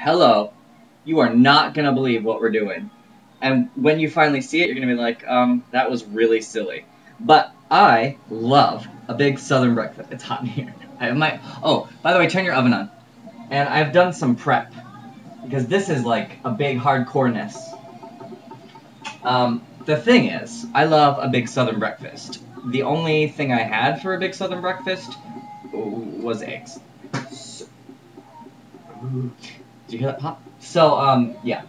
hello, you are not gonna believe what we're doing. And when you finally see it, you're gonna be like, that was really silly. But I love a big southern breakfast. It's hot in here. Oh, by the way, turn your oven on. And I've done some prep. Because this is like a big hardcoreness. The thing is, I love a big southern breakfast. The only thing I had for a big southern breakfast was eggs. Did you hear that pop? So, yeah.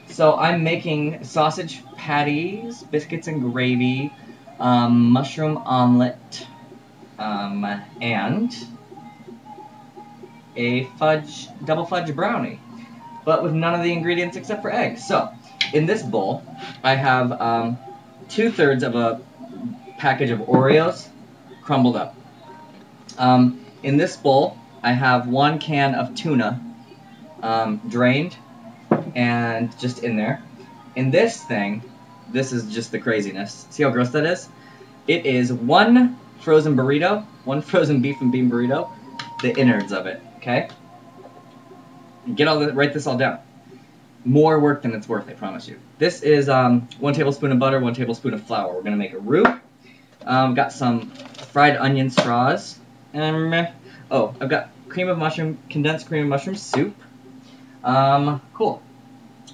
So I'm making sausage patties, biscuits and gravy, mushroom omelet, and a double fudge brownie. But with none of the ingredients except for eggs. So, in this bowl, I have 2/3 of a package of Oreos crumbled up. In this bowl, I have 1 can of tuna drained and just in there. In this thing, this is just the craziness. See how gross that is? It is 1 frozen burrito, 1 frozen beef and bean burrito, the innards of it, okay? Write this all down. More work than it's worth, I promise you. This is 1 tablespoon of butter, 1 tablespoon of flour. We're gonna make a roux. Got some fried onion straws. Oh, I've got condensed cream of mushroom soup. Cool.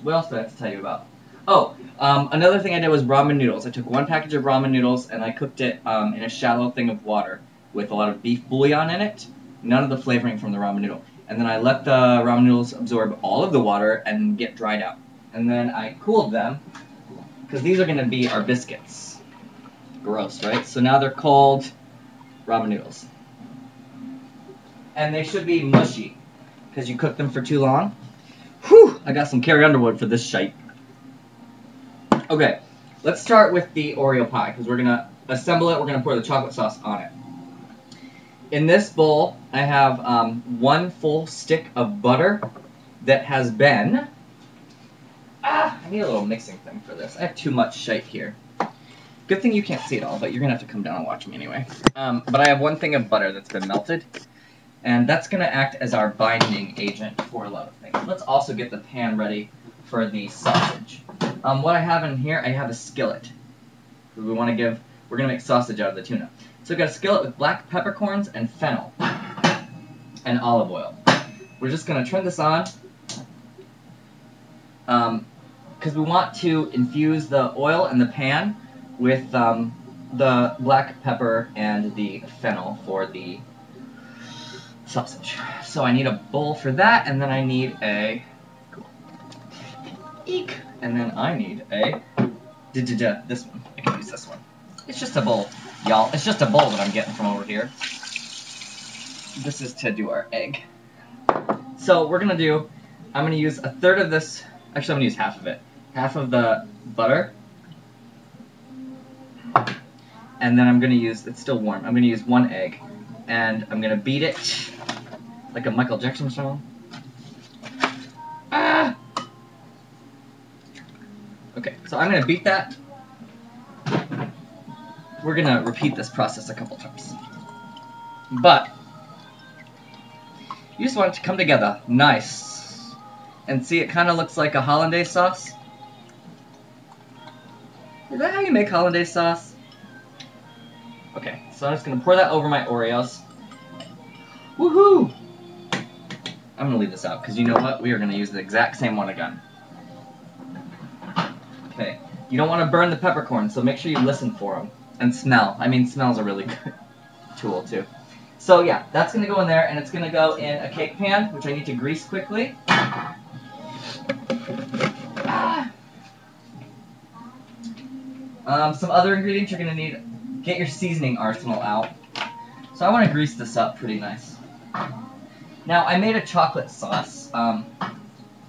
What else do I have to tell you about? Oh, another thing I did was ramen noodles. I took 1 package of ramen noodles and I cooked it in a shallow thing of water with a lot of beef bouillon in it. None of the flavoring from the ramen noodle. And then I let the ramen noodles absorb all of the water and get dried out. And then I cooled them, because these are going to be our biscuits. Gross, right? So now they're called ramen noodles. And they should be mushy, because you cooked them for too long. Whew! I got some Carrie Underwood for this shite. Okay, let's start with the Oreo pie, because we're going to assemble it. We're going to pour the chocolate sauce on it. In this bowl, I have 1 full stick of butter that has been... I need a little mixing thing for this. I have too much shite here. Good thing you can't see it all, but you're going to have to come down and watch me anyway. But I have 1 thing of butter that's been melted, and that's going to act as our binding agent for a lot of things. Let's also get the pan ready for the sausage. What I have in here, I have a skillet. We're going to make sausage out of the tuna. So I've got a skillet with black peppercorns and fennel and olive oil. We're just going to turn this on because we want to infuse the oil and the pan with the black pepper and the fennel for the sausage. So I need a bowl for that, and then I need a... Cool. Eek! And then I need a... This one. I can use this one. It's just a bowl, y'all. It's just a bowl that I'm getting from over here. This is to do our egg. So we're going to I'm going to use 1/3 of this. Actually, I'm going to use half of it. Half of the butter. And then I'm going to use, it's still warm, I'm going to use 1 egg. And I'm going to beat it like a Michael Jackson song. Okay, so I'm going to beat that. We're going to repeat this process a couple times. But you just want it to come together nice. And see, it kind of looks like a hollandaise sauce. Is that how you make hollandaise sauce? Okay, so I'm just going to pour that over my Oreos. Woohoo! I'm going to leave this out, because you know what? We are going to use the exact same one again. Okay, you don't want to burn the peppercorns, so make sure you listen for them. And smell. I mean, smell's a really good tool, too. So, yeah, that's going to go in there, and it's going to go in a cake pan, which I need to grease quickly. Some other ingredients you're going to need. Get your seasoning arsenal out. So I want to grease this up pretty nice. Now, I made a chocolate sauce.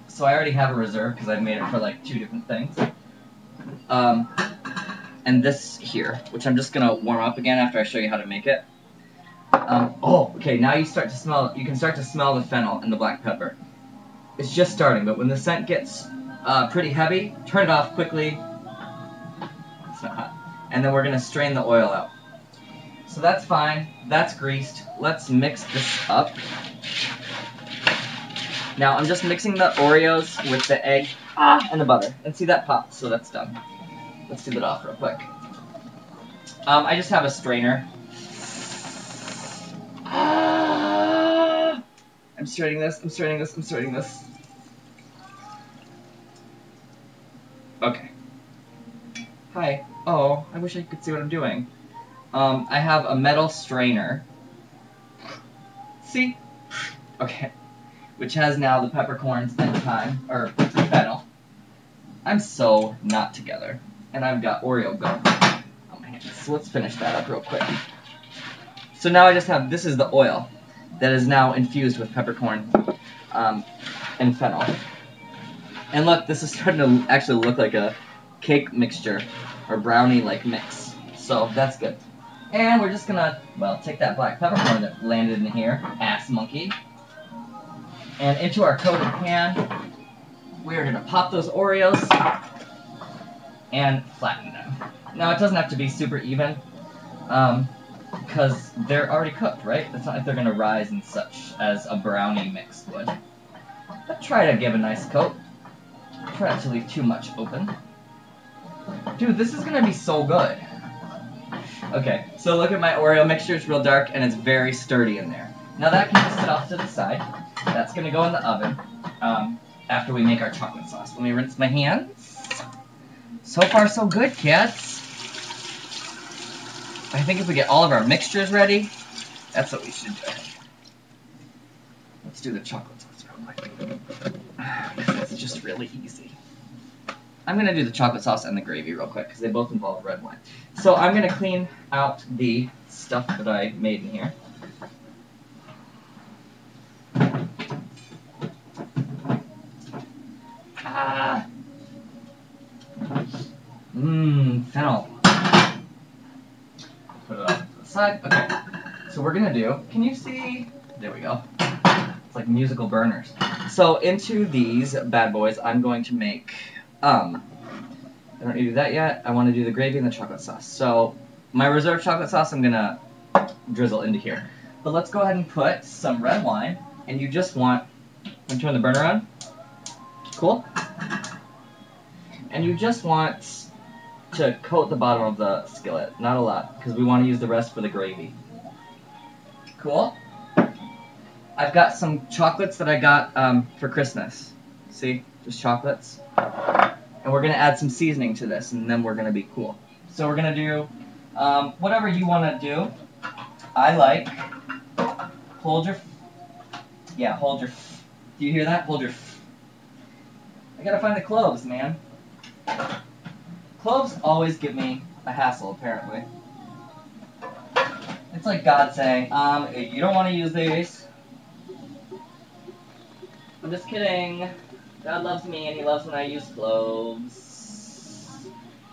So I already have a reserve, because I've made it for, like, 2 different things. And this here, which I'm just going to warm up again after I show you how to make it. Okay, now you can start to smell the fennel and the black pepper. It's just starting, but when the scent gets pretty heavy, turn it off quickly. It's not hot. And then we're going to strain the oil out. So that's fine. That's greased. Let's mix this up. Now I'm just mixing the Oreos with the egg and the butter. And see, that popped, so that's done. Let's do that off real quick. I just have a strainer. I'm straining this, I'm straining this, I'm straining this. Okay. Hi. Oh, I wish I could see what I'm doing. I have a metal strainer. See? Okay. Which has now the peppercorns and thyme, or fennel. I'm so not together. And I've got Oreo gum on my hands. So let's finish that up real quick. So now I just have, this is the oil that is now infused with peppercorn and fennel. And look, this is starting to actually look like a cake mixture or brownie-like mix. So that's good. And we're just gonna, well, take that black peppercorn that landed in here, ass monkey, and into our coated pan, we're gonna pop those Oreos and flatten them. Now it doesn't have to be super even, because they're already cooked, right? It's not like they're gonna rise and such as a brownie mix would. But try to give a nice coat. Try not to leave too much open. Dude, this is gonna be so good. Okay, so look at my Oreo mixture. It's real dark and it's very sturdy in there. Now that can just sit off to the side. That's gonna go in the oven after we make our chocolate sauce. Let me rinse my hands. So far, so good, kids. I think if we get all of our mixtures ready, that's what we should do. Let's do the chocolate sauce real quick. It's just really easy. I'm going to do the chocolate sauce and the gravy real quick because they both involve red wine. So I'm going to clean out the stuff that I made in here. Fennel. Put it off to the side. Okay. So we're going to do, can you see? There we go. It's like musical burners. So into these bad boys, I'm going to make, I don't need to do that yet. I want to do the gravy and the chocolate sauce. So my reserve chocolate sauce, I'm going to drizzle into here. But let's go ahead and put some red wine. And you just want, I'm turn the burner on. Cool. And you just want to coat the bottom of the skillet. Not a lot, because we want to use the rest for the gravy. Cool. I've got some chocolates that I got for Christmas. See? Just chocolates. And we're going to add some seasoning to this, and then we're going to be cool. So we're going to do whatever you want to do. I like, hold your, do you hear that? Hold your, I got to find the cloves, man. Cloves always give me a hassle, apparently. It's like God saying, you don't want to use these. I'm just kidding. God loves me and he loves when I use cloves.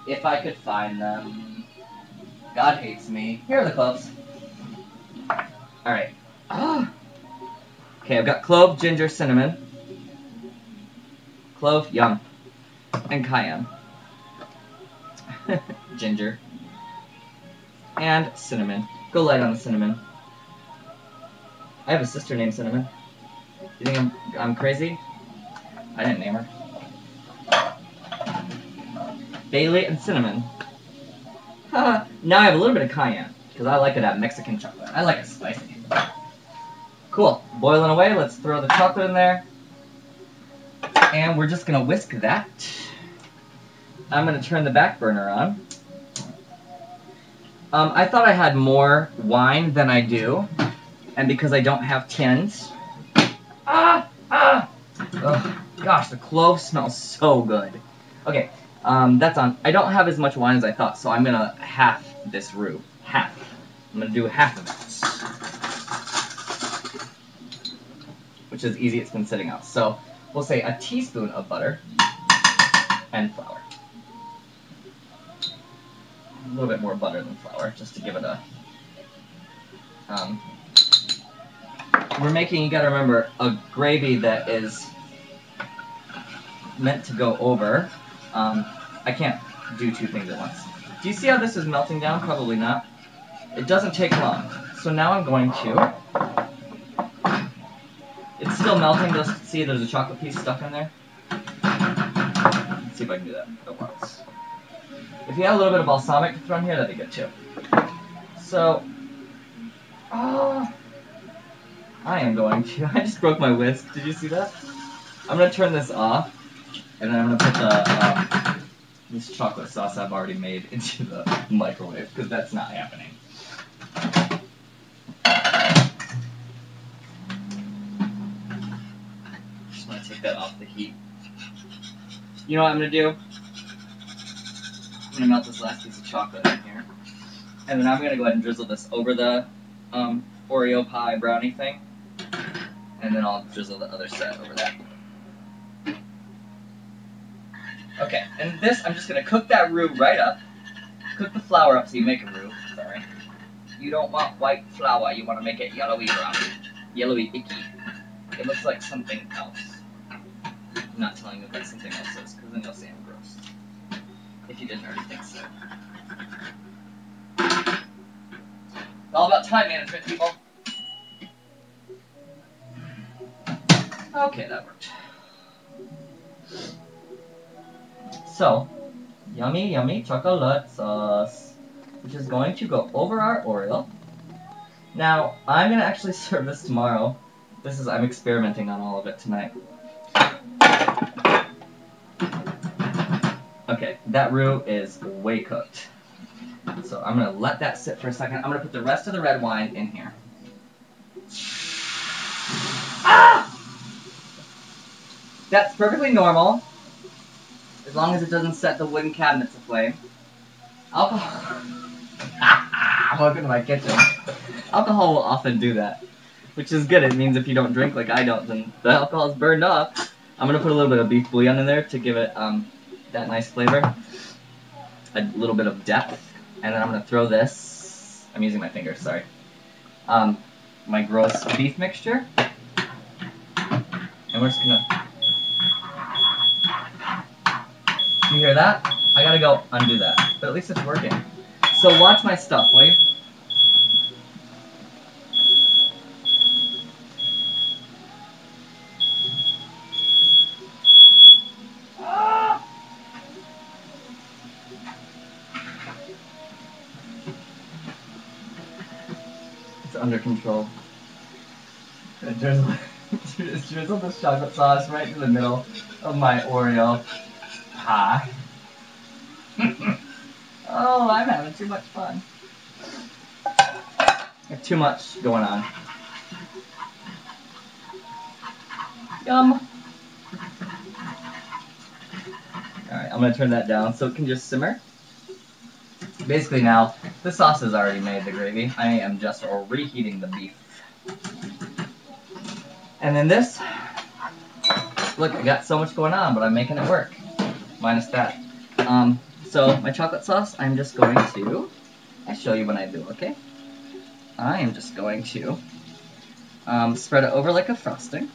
If I could find them. God hates me. Here are the cloves. Alright. Okay, I've got clove, ginger, cinnamon. Clove, yum. And cayenne. Ginger. And cinnamon. Go light on the cinnamon. I have a sister named Cinnamon. You think I'm crazy? I didn't name her. Bailey and cinnamon. Now I have a little bit of cayenne, because I like it at Mexican chocolate. I like it spicy. Cool. Boiling away, let's throw the chocolate in there. And we're just going to whisk that. I'm going to turn the back burner on. I thought I had more wine than I do. And because I don't have tins. Oh, gosh, the clove smells so good. Okay, that's on. I don't have as much wine as I thought, so I'm going to half this roux. Half. I'm going to do half of it. Which is easy, it's been sitting out. So we'll say a teaspoon of butter and flour. A little bit more butter than flour, just to give it a... we're making, you gotta remember, a gravy that is meant to go over. I can't do two things at once. Do you see how this is melting down? Probably not. It doesn't take long. So now I'm going to... It's still melting, you'll see there's a chocolate piece stuck in there. Let's see if I can do that at once. If you have a little bit of balsamic to throw in here, that'd be good too. So, I am going to. I just broke my whisk. Did you see that? I'm gonna turn this off, and then I'm gonna put the this chocolate sauce I've already made into the microwave because that's not happening. Just want to take that off the heat. You know what I'm gonna do? I'm gonna melt this last piece of chocolate in here, and then I'm gonna go ahead and drizzle this over the Oreo pie brownie thing, and then I'll drizzle the other set over that. Okay, and this I'm just gonna cook that roux right up. Cook the flour up so you make a roux. Sorry, you don't want white flour. You want to make it yellowy brown, yellowy icky. It looks like something else. I'm not telling you what something else is, because then you'll say I'm gross. If you didn't already think so. It's all about time management, people. Okay, that worked. So, yummy, yummy chocolate sauce, which is going to go over our Oreo. Now, I'm going to actually serve this tomorrow. I'm experimenting on all of it tonight. Okay, that roux is way cooked. So I'm going to let that sit for a second. I'm going to put the rest of the red wine in here. Ah! That's perfectly normal, as long as it doesn't set the wooden cabinets aflame. Alcohol... Welcome to my kitchen. Alcohol will often do that, which is good. It means if you don't drink like I don't, then the alcohol is burned off. I'm going to put a little bit of beef bouillon in there to give it that nice flavor, a little bit of depth, and then I'm going to throw this, I'm using my fingers, sorry, my gross beef mixture, and we're just going to, you hear that? I got to go undo that, but at least it's working. So watch my stuff, will you? Under control. Drizzle this chocolate sauce right in the middle of my Oreo pie. Oh, I'm having too much fun. I have too much going on. Yum. Alright, I'm going to turn that down so it can just simmer. Basically now, the sauce is already made, the gravy. I am just reheating the beef. And then this, look, I got so much going on, but I'm making it work. Minus that. So my chocolate sauce, I'm just going to, I'll show you what I do, okay? I am just going to spread it over like a frosting.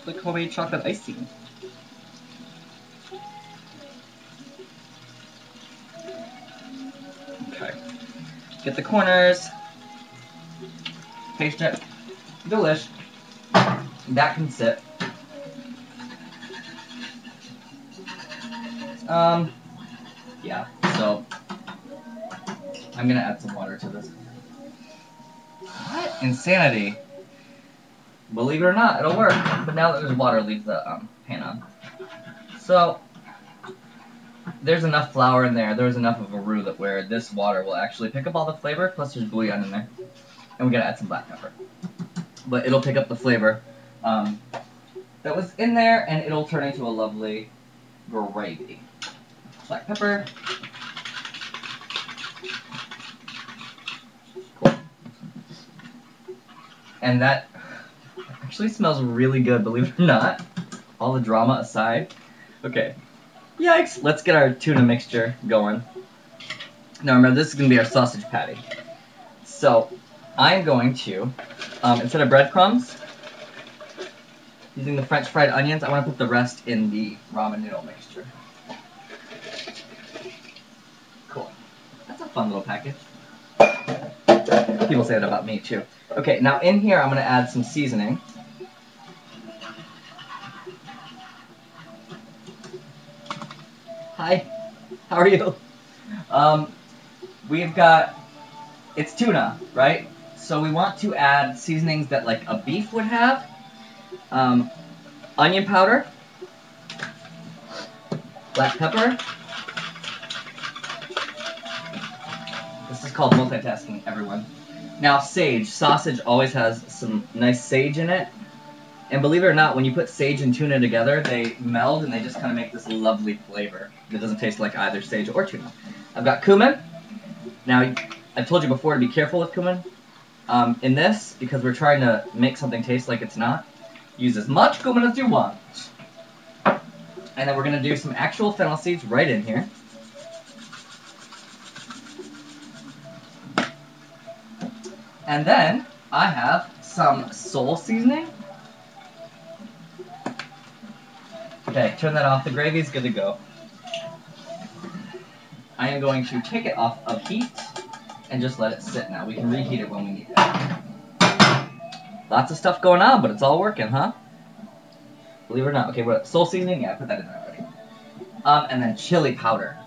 Like homemade chocolate icing. Okay. Get the corners. Taste it. Delish. That can sit. Yeah, so I'm gonna add some water to this. What? Insanity. Believe it or not, it'll work. But now that there's water, leave the pan on. So there's enough flour in there. There's enough of a roux that where this water will actually pick up all the flavor. Plus there's bouillon in there, and we gotta add some black pepper. But it'll pick up the flavor that was in there, and it'll turn into a lovely gravy. Black pepper. Cool. And that actually smells really good, believe it or not. All the drama aside. Okay. Yikes! Let's get our tuna mixture going. Now remember, this is going to be our sausage patty. So, I'm going to, instead of breadcrumbs, using the French fried onions, I want to put the rest in the ramen noodle mixture. Cool. That's a fun little package. People say that about me too. Okay, now in here I'm gonna add some seasoning. Hi, how are you? We've got, it's tuna, right? So we want to add seasonings that like a beef would have. Onion powder, black pepper. This is called multitasking, everyone. Now sage, sausage always has some nice sage in it. And believe it or not, when you put sage and tuna together, they meld and they just kind of make this lovely flavor. It doesn't taste like either sage or tuna. I've got cumin. Now, I told you before to be careful with cumin. In this, because we're trying to make something taste like it's not, use as much cumin as you want. And then we're going to do some actual fennel seeds right in here. And then I have some Sol seasoning. Okay, turn that off. The gravy's good to go. I am going to take it off of heat and just let it sit now. We can reheat it when we need it. Lots of stuff going on, but it's all working, huh? Believe it or not. Okay, what? Sol seasoning? Yeah, I put that in there already. And then chili powder.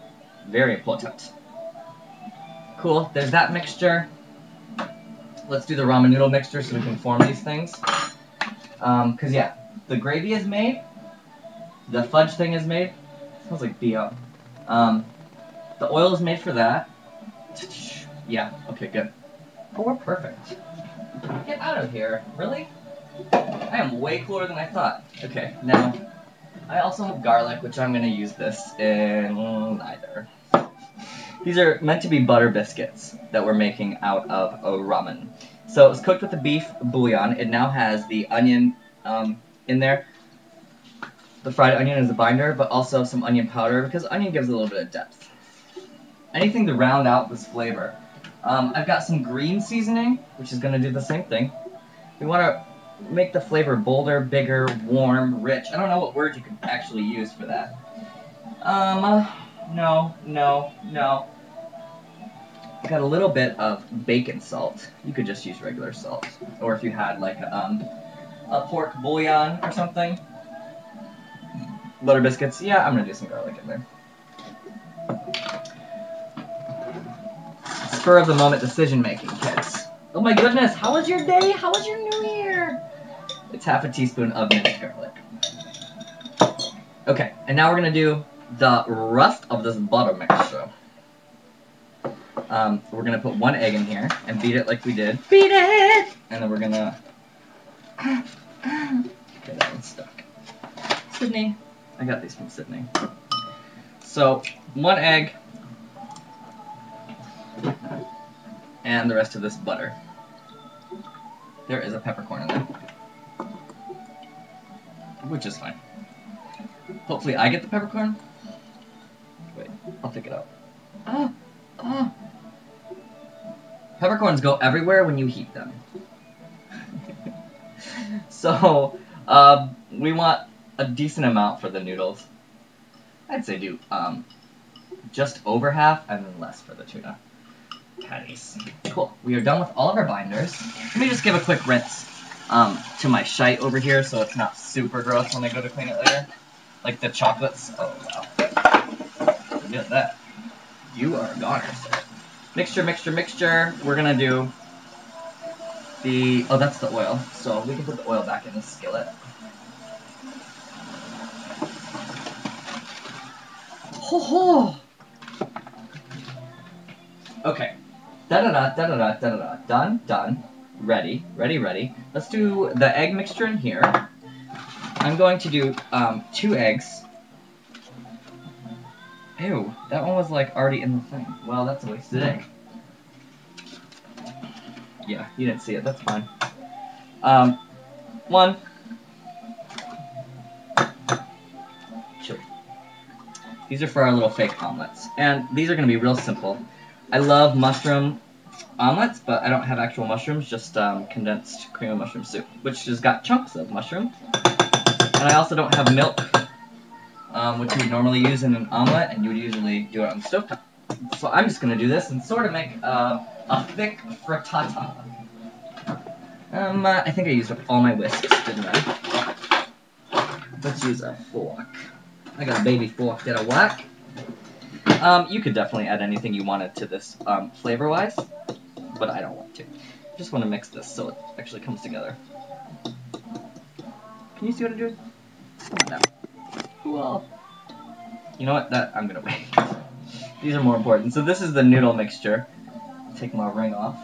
Very important. Cool. There's that mixture. Let's do the ramen noodle mixture so we can form these things. Because, yeah, the gravy is made. The fudge thing is made. Smells like BO. The oil is made for that. Yeah, okay, good. Oh, we're perfect. Get out of here. Really? I am way cooler than I thought. Okay, now, I also have garlic, which I'm going to use this in either. These are meant to be butter biscuits that we're making out of ramen. So it was cooked with the beef bouillon. It now has the onion in there. The fried onion is a binder, but also some onion powder, because onion gives a little bit of depth. Anything to round out this flavor. I've got some green seasoning, which is going to do the same thing. We want to make the flavor bolder, bigger, warm, rich. I don't know what word you could actually use for that. No. I got a little bit of bacon salt. You could just use regular salt. Or if you had like a pork bouillon or something. Butter biscuits. Yeah, I'm going to do some garlic in there. Spur of the moment decision making, kids. Oh my goodness, how was your day? How was your new year? It's half a teaspoon of minced garlic. Okay, and now we're going to do the rest of this butter mixture. We're going to put one egg in here and beat it like we did. Beat it! And then we're going to... Okay, that one's stuck. Sydney. I got these from Sydney. So, one egg. And the rest of this butter. There is a peppercorn in there. Which is fine. Hopefully I get the peppercorn. Wait, I'll pick it up. Peppercorns go everywhere when you heat them. So, we want a decent amount for the noodles. I'd say do just over half and then less for the tuna patties. Cool. We are done with all of our binders. Let me just give a quick rinse to my shite over here so it's not super gross when I go to clean it later. Like the chocolates. Oh, wow. Forget that. You are a goner, sir. Mixture. We're going to do the... Oh, that's the oil. So we can put the oil back in the skillet. Ho ho! Okay. Done. Ready. Let's do the egg mixture in here. I'm going to do 2 eggs. Ew, that one was like already in the thing. Well, that's a wasted egg. Yeah, you didn't see it. That's fine. 1. 2. These are for our little fake omelets. And these are going to be real simple. I love mushroom omelets, but I don't have actual mushrooms, just condensed cream of mushroom soup, which has got chunks of mushroom. And I also don't have milk, which you would normally use in an omelet, and you would usually do it on the stovetop. So I'm just going to do this and sort of make a thick frittata. I think I used up all my whisks, didn't I? Let's use a fork. I got a baby fork that'll work. You could definitely add anything you wanted to this flavor-wise, but I don't want to. Just want to mix this so it actually comes together. Can you see what I'm doing? Come on now. Cool. You know what? I'm gonna wait. These are more important. So this is the noodle mixture. Take my ring off.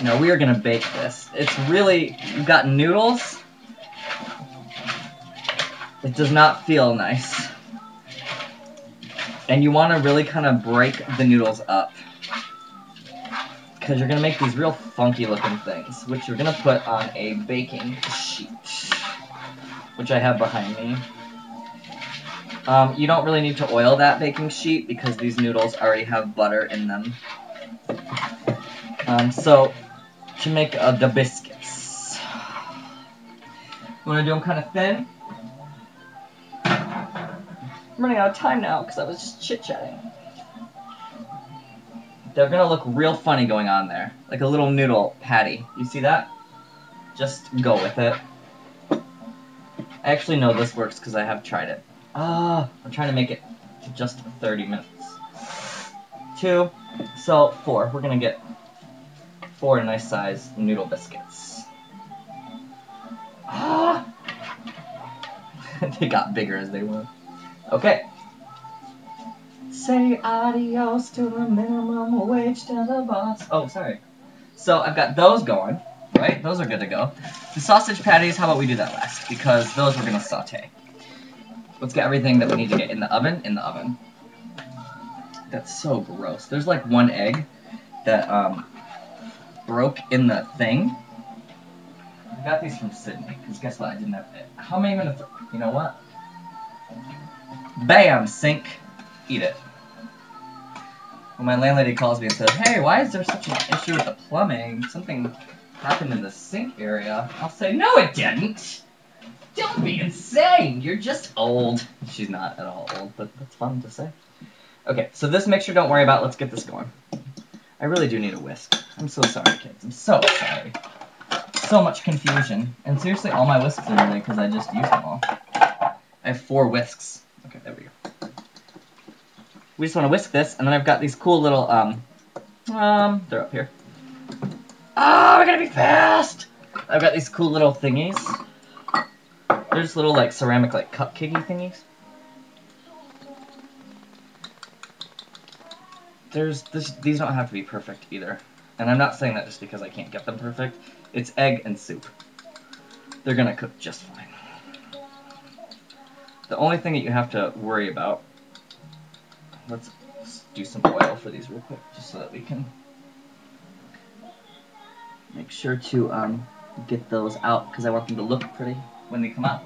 Now we are gonna bake this. It's really, you've got noodles. It does not feel nice. And you want to really kind of break the noodles up. Because you're going to make these real funky looking things, which you're going to put on a baking sheet. Which I have behind me. You don't really need to oil that baking sheet because these noodles already have butter in them. So, to make the biscuits. You want to do them kind of thin? I'm running out of time now because I was just chit-chatting. They're going to look real funny going on there. Like a little noodle patty. You see that? Just go with it. I actually know this works because I have tried it. I'm trying to make it to just 30 minutes. 2, so 4. We're going to get 4 nice size noodle biscuits. They got bigger as they went. Okay. Say adios to the minimum wage to the boss. Oh, sorry. So I've got those going, right? Those are good to go. The sausage patties, how about we do that last? Because those we're going to saute. Let's get everything that we need to get in the oven, That's so gross. There's like 1 egg that broke in the thing. I got these from Sydney, because guess what? I didn't have it. How am I going to... You know what? Bam! Sink. Eat it. When my landlady calls me and says, hey, why is there such an issue with the plumbing? Something happened in the sink area. I'll say, no it didn't! Don't be insane! You're just old. She's not at all old, but that's fun to say. Okay, so this mixture don't worry about. Let's get this going. I really do need a whisk. I'm so sorry, kids. I'm so sorry. So much confusion. And seriously, all my whisks are today because I just used them all. I have 4 whisks. Okay, there we go. We just want to whisk this, and then I've got these cool little, they're up here. Oh, we're gonna be fast! I've got these cool little thingies. They're just little, like, ceramic, like, cupcakey thingies. These don't have to be perfect either. And I'm not saying that just because I can't get them perfect. It's egg and soup. They're gonna cook just fine. The only thing that you have to worry about, let's do some oil for these real quick, just so that we can make sure to get those out, because I want them to look pretty when they come out.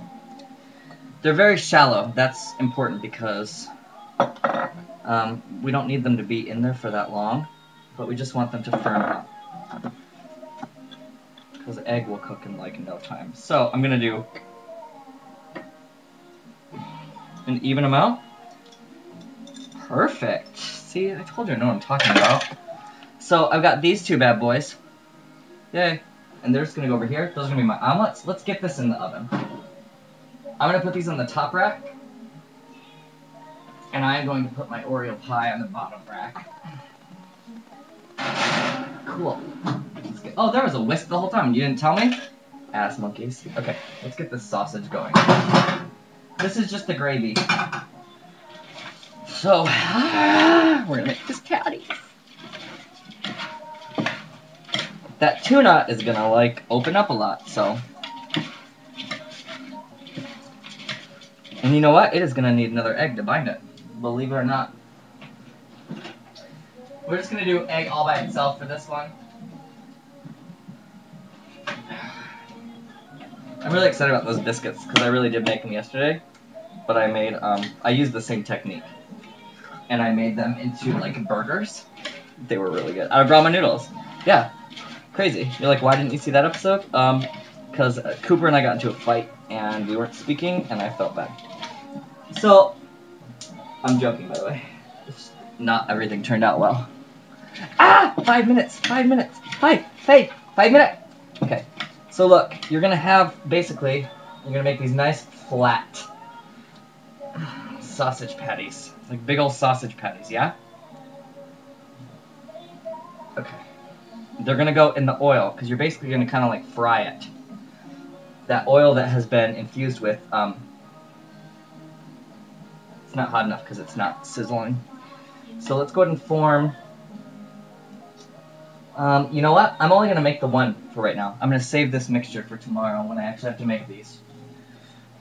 They're very shallow. That's important because we don't need them to be in there for that long, but we just want them to firm up. Because the egg will cook in like no time. So I'm going to do an even amount. Perfect. See, I told you I know what I'm talking about. So I've got these 2 bad boys. Yay. And they're just going to go over here. Those are going to be my omelets. Let's get this in the oven. I'm going to put these on the top rack. And I am going to put my Oreo pie on the bottom rack. Cool. Oh, there was a whisk the whole time. You didn't tell me? Ass monkeys. Okay, let's get this sausage going. This is just the gravy. So, we're going to make this patty. That tuna is going to, like, open up a lot, so. And you know what? It is going to need another egg to bind it. Believe it or not. We're just going to do egg all by itself for this one. I'm really excited about those biscuits, because I really did make them yesterday. But I made, I used the same technique. And I made them into, like, burgers. They were really good. Out of ramen noodles. Yeah. Crazy. You're like, why didn't you see that episode? Because Cooper and I got into a fight, and we weren't speaking, and I felt bad. So, I'm joking, by the way. not everything turned out well. Ah! 5 minutes! 5 minutes! Hey! 5 minutes! Okay. So look, you're gonna have, basically, you're gonna make these nice flat sausage patties. Like big old sausage patties, yeah? Okay. They're gonna go in the oil, because you're basically gonna kind of like fry it. That oil that has been infused with, it's not hot enough because it's not sizzling. So let's go ahead and form, you know what? I'm only gonna make the one for right now. I'm gonna save this mixture for tomorrow when I actually have to make these.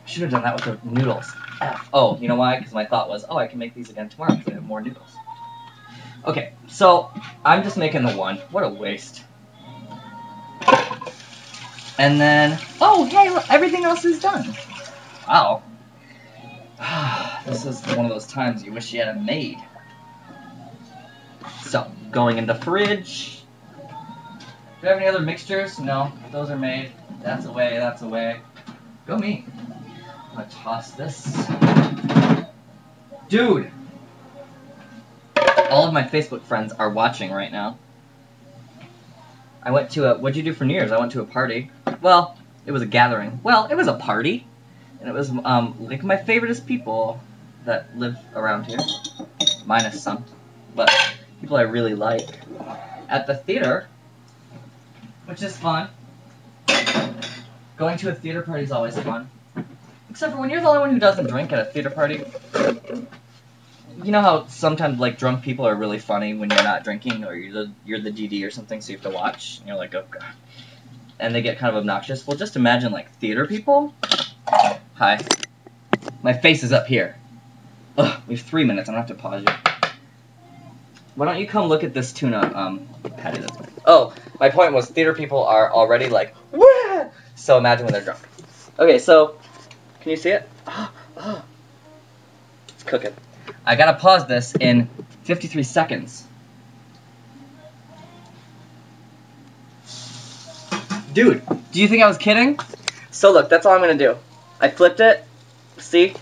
I should have done that with the noodles. F. Oh, you know why? Because my thought was, oh, I can make these again tomorrow because I have more noodles. Okay, so I'm just making the one. What a waste. And then, oh, hey, look, everything else is done. Wow. This is one of those times you wish you had a maid. So, going in the fridge. Do you have any other mixtures? No, those are made. That's away, that's away. Go me. I'm gonna toss this. Dude! All of my Facebook friends are watching right now. I went to a, what'd you do for New Year's? I went to a party. Well, it was a gathering. Well, it was a party. And it was, like my favoriteest people that live around here. Minus some. But people I really like. At the theater, which is fun. Going to a theater party is always fun. Except for when you're the only one who doesn't drink at a theater party. You know how sometimes like drunk people are really funny when you're not drinking, or you're the DD or something, so you have to watch. And you're like, oh god, and they get kind of obnoxious. Well, just imagine like theater people. Hi, my face is up here. Ugh, we have 3 minutes. I'm gonna have to pause you. Why don't you come look at this tuna patty? That's oh, my point was theater people are already like, wah! So imagine when they're drunk. Okay, so can you see it? It's cooking. I gotta pause this in 53 seconds. Dude, do you think I was kidding? So look, that's all I'm gonna do. I flipped it. See?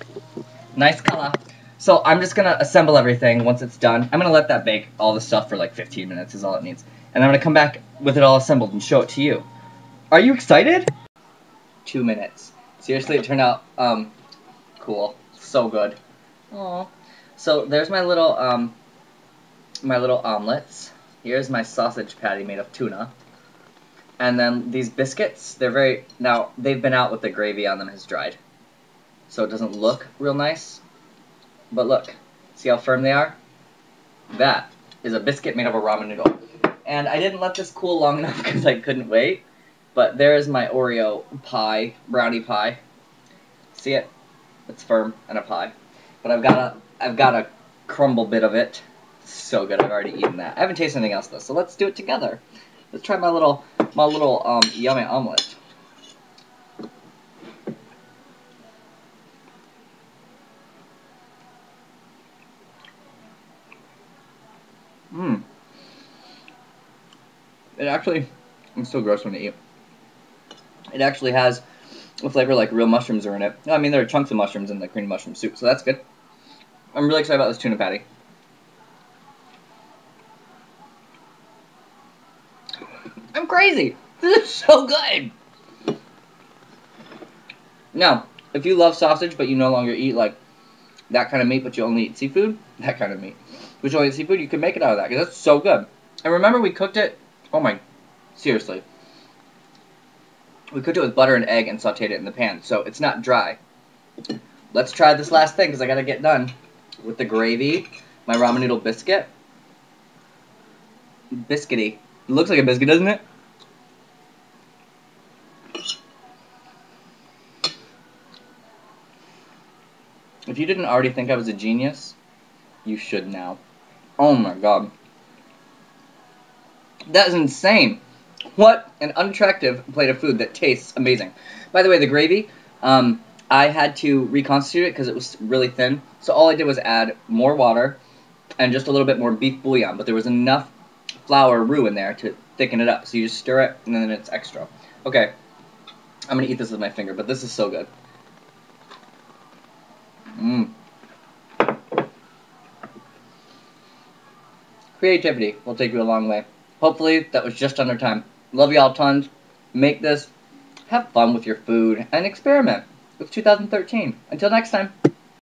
Nice color. So I'm just gonna assemble everything once it's done. I'm gonna let that bake all the stuff for like 15 minutes is all it needs. And I'm gonna come back with it all assembled and show it to you. Are you excited? 2 minutes. Seriously, it turned out, cool. So good. Aww. So there's my little omelets. Here's my sausage patty made of tuna. And then these biscuits, now they've been out with the gravy on them has dried. So it doesn't look real nice. But look, see how firm they are? That is a biscuit made of a ramen noodle. And I didn't let this cool long enough because I couldn't wait. But there is my Oreo pie, brownie pie. See it? It's firm and a pie. But I've got a crumble bit of it. So good, I've already eaten that. I haven't tasted anything else though, so let's do it together. Let's try my little yummy omelet. Mmm. It actually, I'm so gross when I eat. It actually has a flavor like real mushrooms are in it. I mean, there are chunks of mushrooms in the cream mushroom soup, so that's good. I'm really excited about this tuna patty. I'm crazy! This is so good! Now, if you love sausage, but you no longer eat, like, that kind of meat, but you only eat seafood, that kind of meat, but you only eat seafood, you can make it out of that, because that's so good. And remember, we cooked it, oh my, seriously. We cooked it with butter and egg and sauteed it in the pan, so it's not dry. Let's try this last thing, because I gotta get done. With the gravy, my ramen noodle biscuit. Biscuity. It looks like a biscuit, doesn't it? If you didn't already think I was a genius, you should now. Oh my god. That is insane. What an unattractive plate of food that tastes amazing. By the way, the gravy, I had to reconstitute it because it was really thin. So all I did was add more water and just a little bit more beef bouillon. But there was enough flour roux in there to thicken it up. So you just stir it and then it's extra. Okay, I'm going to eat this with my finger, but this is so good. Mmm. creativity will take you a long way. Hopefully, that was just under time. Love y'all tons. Make this. Have fun with your food and experiment. It's 2013. Until next time.